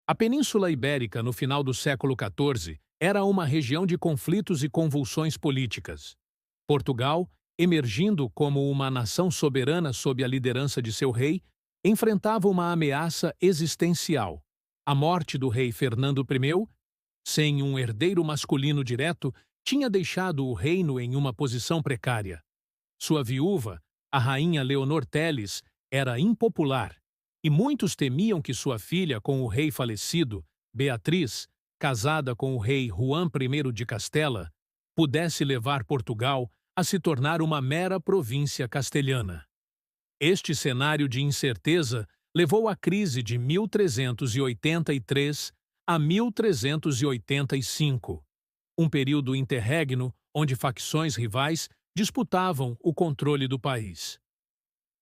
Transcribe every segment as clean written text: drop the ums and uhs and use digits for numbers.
A Península Ibérica, no final do século XIV, era uma região de conflitos e convulsões políticas. Portugal, emergindo como uma nação soberana sob a liderança de seu rei, enfrentava uma ameaça existencial. A morte do rei Fernando I, sem um herdeiro masculino direto, tinha deixado o reino em uma posição precária. Sua viúva, a rainha Leonor Teles, era impopular, e muitos temiam que sua filha com o rei falecido, Beatriz, casada com o rei Juan I de Castela, pudesse levar Portugal a se tornar uma mera província castelhana. Este cenário de incerteza levou à crise de 1383 a 1385, um período interregno onde facções rivais disputavam o controle do país.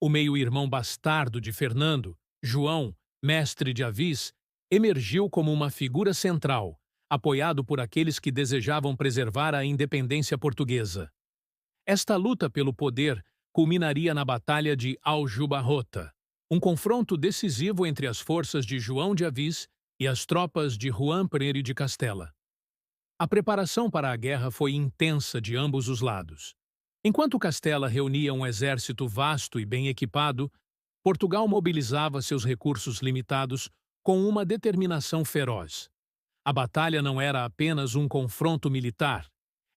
O meio-irmão bastardo de Fernando, João, mestre de Avis, emergiu como uma figura central, apoiado por aqueles que desejavam preservar a independência portuguesa. Esta luta pelo poder culminaria na Batalha de Aljubarrota, um confronto decisivo entre as forças de João de Avis e as tropas de Juan I de Castela. A preparação para a guerra foi intensa de ambos os lados. Enquanto Castela reunia um exército vasto e bem equipado, Portugal mobilizava seus recursos limitados com uma determinação feroz. A batalha não era apenas um confronto militar,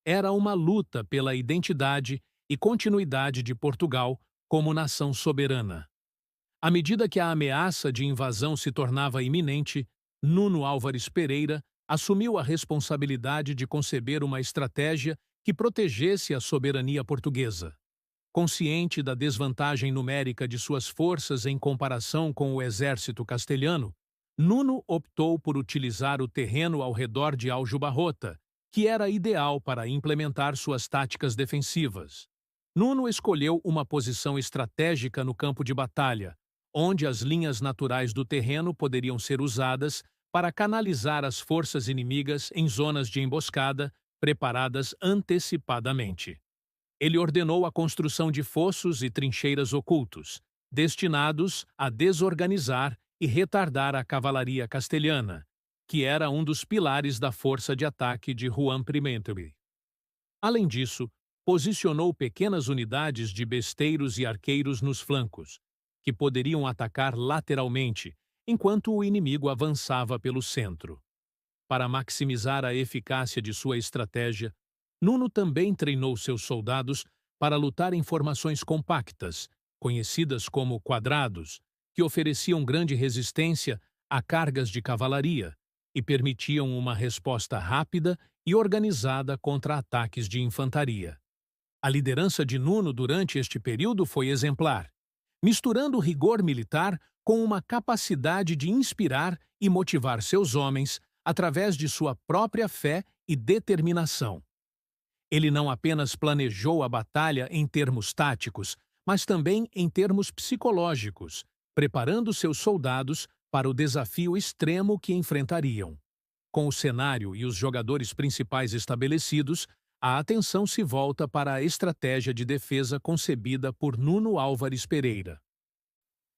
era uma luta pela identidade e continuidade de Portugal como nação soberana. À medida que a ameaça de invasão se tornava iminente, Nuno Álvares Pereira assumiu a responsabilidade de conceber uma estratégia que protegesse a soberania portuguesa. Consciente da desvantagem numérica de suas forças em comparação com o exército castelhano, Nuno optou por utilizar o terreno ao redor de Aljubarrota, que era ideal para implementar suas táticas defensivas. Nuno escolheu uma posição estratégica no campo de batalha, onde as linhas naturais do terreno poderiam ser usadas para canalizar as forças inimigas em zonas de emboscada preparadas antecipadamente. Ele ordenou a construção de fossos e trincheiras ocultos, destinados a desorganizar e retardar a cavalaria castelhana, que era um dos pilares da força de ataque de Juan I. Além disso, posicionou pequenas unidades de besteiros e arqueiros nos flancos, que poderiam atacar lateralmente, enquanto o inimigo avançava pelo centro. Para maximizar a eficácia de sua estratégia, Nuno também treinou seus soldados para lutar em formações compactas, conhecidas como quadrados, que ofereciam grande resistência a cargas de cavalaria e permitiam uma resposta rápida e organizada contra ataques de infantaria. A liderança de Nuno durante este período foi exemplar, misturando o rigor militar com uma capacidade de inspirar e motivar seus homens através de sua própria fé e determinação. Ele não apenas planejou a batalha em termos táticos, mas também em termos psicológicos, preparando seus soldados para o desafio extremo que enfrentariam. Com o cenário e os jogadores principais estabelecidos, a atenção se volta para a estratégia de defesa concebida por Nuno Álvares Pereira.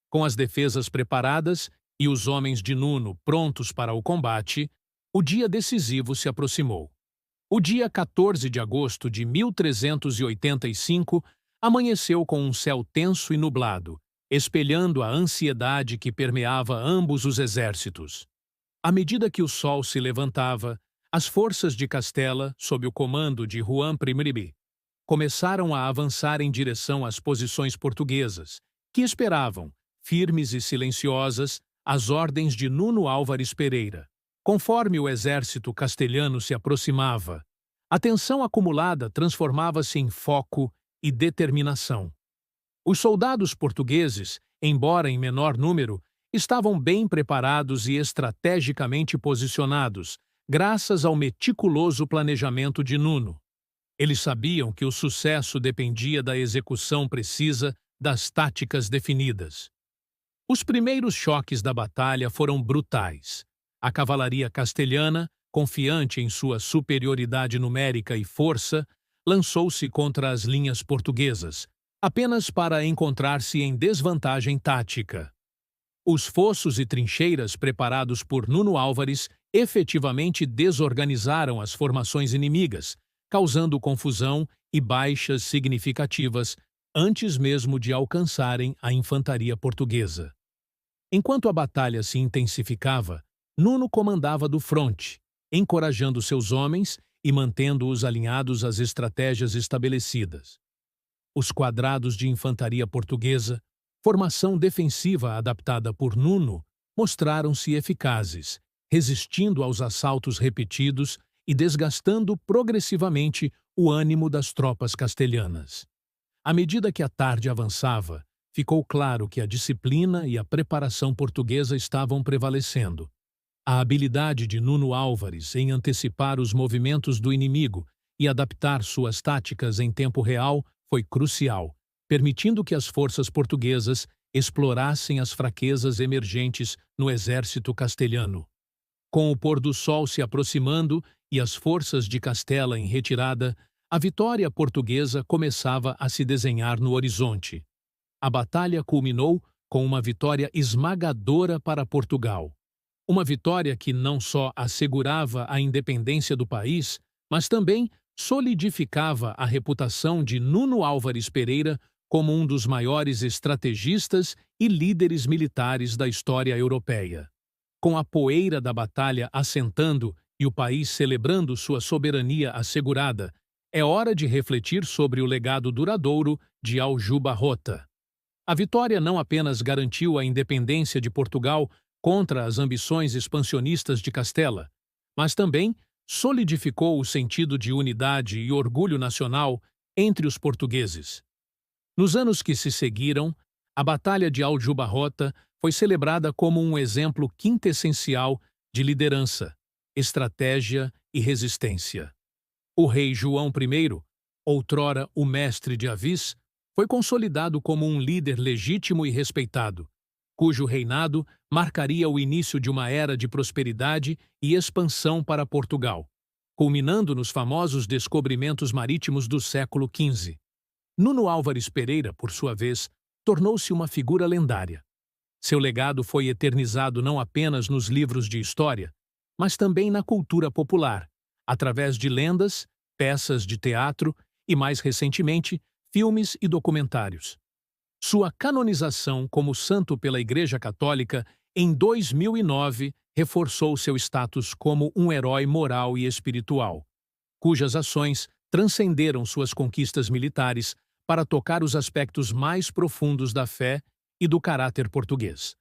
Com as defesas preparadas e os homens de Nuno prontos para o combate, o dia decisivo se aproximou. O dia 14 de agosto de 1385 amanheceu com um céu tenso e nublado, espelhando a ansiedade que permeava ambos os exércitos. À medida que o sol se levantava, as forças de Castela, sob o comando de Juan I, começaram a avançar em direção às posições portuguesas, que esperavam, firmes e silenciosas, as ordens de Nuno Álvares Pereira. Conforme o exército castelhano se aproximava, a tensão acumulada transformava-se em foco e determinação. Os soldados portugueses, embora em menor número, estavam bem preparados e estrategicamente posicionados, graças ao meticuloso planejamento de Nuno. Eles sabiam que o sucesso dependia da execução precisa das táticas definidas. Os primeiros choques da batalha foram brutais. A cavalaria castelhana, confiante em sua superioridade numérica e força, lançou-se contra as linhas portuguesas, apenas para encontrar-se em desvantagem tática. Os fossos e trincheiras preparados por Nuno Álvares efetivamente desorganizaram as formações inimigas, causando confusão e baixas significativas antes mesmo de alcançarem a infantaria portuguesa. Enquanto a batalha se intensificava, Nuno comandava do fronte, encorajando seus homens e mantendo-os alinhados às estratégias estabelecidas. Os quadrados de infantaria portuguesa, formação defensiva adaptada por Nuno, mostraram-se eficazes, resistindo aos assaltos repetidos e desgastando progressivamente o ânimo das tropas castelhanas. À medida que a tarde avançava, ficou claro que a disciplina e a preparação portuguesa estavam prevalecendo. A habilidade de Nuno Álvares em antecipar os movimentos do inimigo e adaptar suas táticas em tempo real foi crucial, permitindo que as forças portuguesas explorassem as fraquezas emergentes no exército castelhano. Com o pôr do sol se aproximando e as forças de Castela em retirada, a vitória portuguesa começava a se desenhar no horizonte. A batalha culminou com uma vitória esmagadora para Portugal. Uma vitória que não só assegurava a independência do país, mas também solidificava a reputação de Nuno Álvares Pereira como um dos maiores estrategistas e líderes militares da história europeia. Com a poeira da batalha assentando e o país celebrando sua soberania assegurada, é hora de refletir sobre o legado duradouro de Aljubarrota. A vitória não apenas garantiu a independência de Portugal contra as ambições expansionistas de Castela, mas também solidificou o sentido de unidade e orgulho nacional entre os portugueses. Nos anos que se seguiram, a Batalha de Aljubarrota foi celebrada como um exemplo quintessencial de liderança, estratégia e resistência. O rei João I, outrora o mestre de Avis, foi consolidado como um líder legítimo e respeitado, cujo reinado marcaria o início de uma era de prosperidade e expansão para Portugal, culminando nos famosos descobrimentos marítimos do século XV. Nuno Álvares Pereira, por sua vez, tornou-se uma figura lendária. Seu legado foi eternizado não apenas nos livros de história, mas também na cultura popular, através de lendas, peças de teatro e, mais recentemente, filmes e documentários. Sua canonização como santo pela Igreja Católica em 2009 reforçou seu status como um herói moral e espiritual, cujas ações transcenderam suas conquistas militares para tocar os aspectos mais profundos da fé e do caráter português.